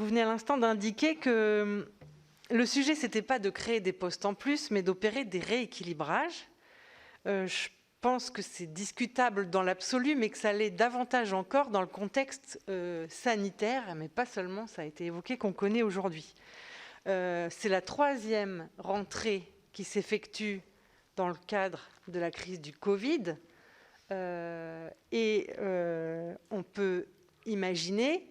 vous venez à l'instant d'indiquer que le sujet, ce n'était pas de créer des postes en plus, mais d'opérer des rééquilibrages. Je pense que c'est discutable dans l'absolu, mais que ça l'est davantage encore dans le contexte sanitaire, mais pas seulement, ça a été évoqué, qu'on connaît aujourd'hui. C'est la 3e rentrée qui s'effectue dans le cadre de la crise du Covid. Et on peut imaginer,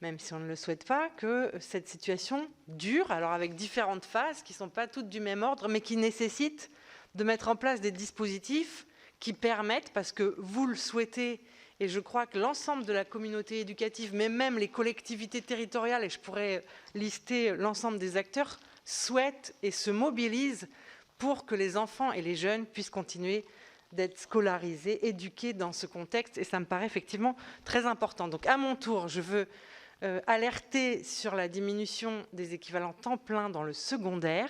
même si on ne le souhaite pas, que cette situation dure, alors avec différentes phases qui ne sont pas toutes du même ordre, mais qui nécessitent de mettre en place des dispositifs qui permettent, parce que vous le souhaitez, et je crois que l'ensemble de la communauté éducative, mais même les collectivités territoriales, et je pourrais lister l'ensemble des acteurs, souhaitent et se mobilisent pour que les enfants et les jeunes puissent continuer d'être scolarisés, éduqués dans ce contexte, et ça me paraît effectivement très important. Donc à mon tour, je veux alerter sur la diminution des équivalents temps plein dans le secondaire,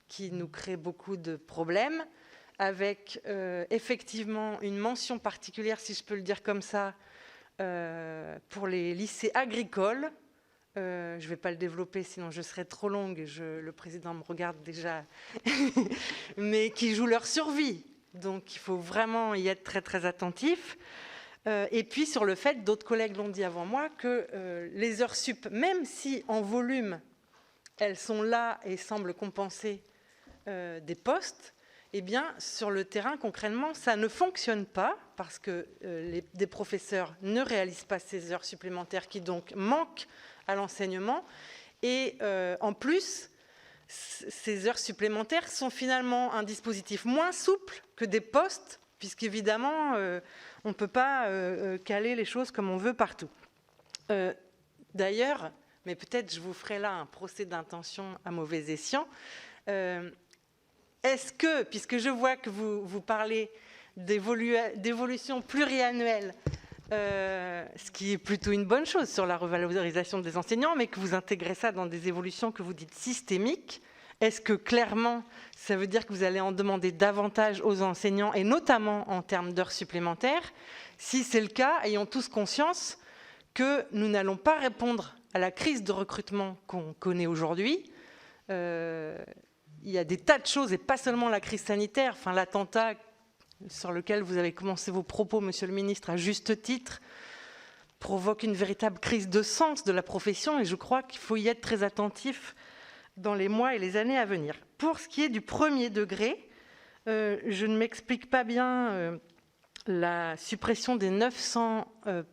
qui nous crée beaucoup de problèmes, avec effectivement une mention particulière, si je peux le dire comme ça, pour les lycées agricoles. Je ne vais pas le développer, sinon je serai trop longue, et le président me regarde déjà, mais qui jouent leur survie. Donc il faut vraiment y être très très attentif. Et puis sur le fait, d'autres collègues l'ont dit avant moi, que les heures sup, même si en volume, elles sont là et semblent compenser des postes, eh bien sur le terrain, concrètement, ça ne fonctionne pas parce que des professeurs ne réalisent pas ces heures supplémentaires qui donc manquent à l'enseignement. Et en plus, ces heures supplémentaires sont finalement un dispositif moins souple que des postes, puisqu'évidemment, on ne peut pas caler les choses comme on veut partout. D'ailleurs, mais peut-être je vous ferai là un procès d'intention à mauvais escient, est-ce que, puisque je vois que vous parlez d'évolution pluriannuelle, ce qui est plutôt une bonne chose sur la revalorisation des enseignants, mais que vous intégrez ça dans des évolutions que vous dites systémiques, est-ce que clairement, ça veut dire que vous allez en demander davantage aux enseignants, et notamment en termes d'heures supplémentaires? Si c'est le cas, ayons tous conscience que nous n'allons pas répondre à la crise de recrutement qu'on connaît aujourd'hui. Il y a des tas de choses, et pas seulement la crise sanitaire, enfin l'attentat sur lequel vous avez commencé vos propos, Monsieur le Ministre, à juste titre, provoque une véritable crise de sens de la profession, et je crois qu'il faut y être très attentif dans les mois et les années à venir. Pour ce qui est du premier degré, je ne m'explique pas bien la suppression des 900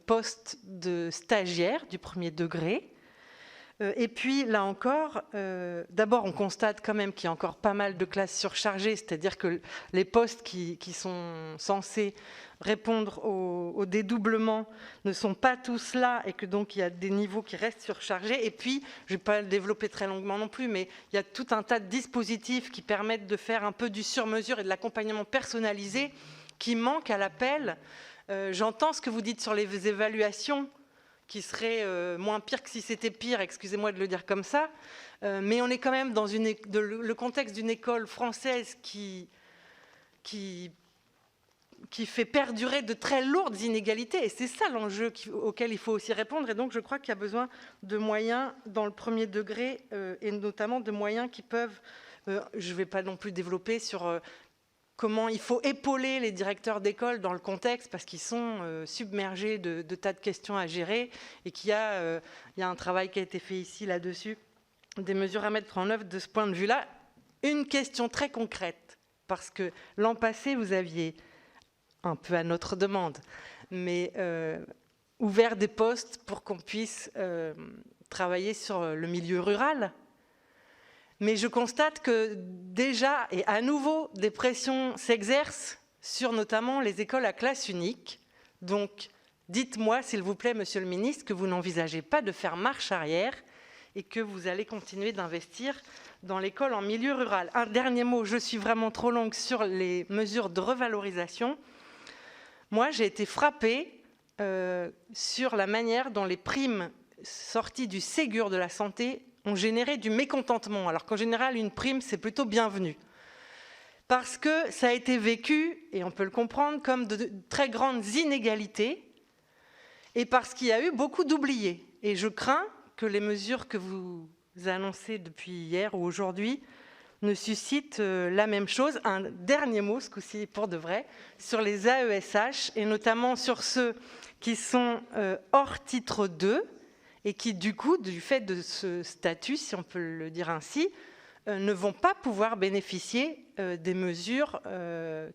postes de stagiaires du premier degré. Et puis, là encore, d'abord, on constate quand même qu'il y a encore pas mal de classes surchargées, c'est-à-dire que les postes qui sont censés répondre au dédoublement ne sont pas tous là, et que donc il y a des niveaux qui restent surchargés. Et puis, je ne vais pas le développer très longuement non plus, mais il y a tout un tas de dispositifs qui permettent de faire un peu du sur-mesure et de l'accompagnement personnalisé qui manquent à l'appel. J'entends ce que vous dites sur les évaluations, qui serait moins pire que si c'était pire, excusez-moi de le dire comme ça, mais on est quand même dans le contexte d'une école française qui fait perdurer de très lourdes inégalités, et c'est ça l'enjeu auquel il faut aussi répondre. Et donc je crois qu'il y a besoin de moyens dans le premier degré, et notamment de moyens qui peuvent, je ne vais pas non plus développer sur comment il faut épauler les directeurs d'école dans le contexte, parce qu'ils sont submergés de tas de questions à gérer, et qu'il y a un travail qui a été fait ici là-dessus, des mesures à mettre en œuvre de ce point de vue-là. Une question très concrète, parce que l'an passé, vous aviez, un peu à notre demande, mais ouvert des postes pour qu'on puisse travailler sur le milieu rural. Mais je constate que déjà, et à nouveau, des pressions s'exercent sur notamment les écoles à classe unique. Donc, dites-moi, s'il vous plaît, Monsieur le Ministre, que vous n'envisagez pas de faire marche arrière et que vous allez continuer d'investir dans l'école en milieu rural. Un dernier mot, je suis vraiment trop longue sur les mesures de revalorisation. Moi, j'ai été frappée sur la manière dont les primes sorties du Ségur de la santé ont généré du mécontentement, alors qu'en général, une prime, c'est plutôt bienvenu. Parce que ça a été vécu, et on peut le comprendre, comme de très grandes inégalités, et parce qu'il y a eu beaucoup d'oubliés. Et je crains que les mesures que vous annoncez depuis hier ou aujourd'hui ne suscitent la même chose. Un dernier mot, ce coup-ci pour de vrai, sur les AESH, et notamment sur ceux qui sont hors titre 2, et qui, du coup, du fait de ce statut, si on peut le dire ainsi, ne vont pas pouvoir bénéficier des mesures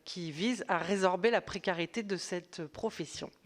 qui visent à résorber la précarité de cette profession.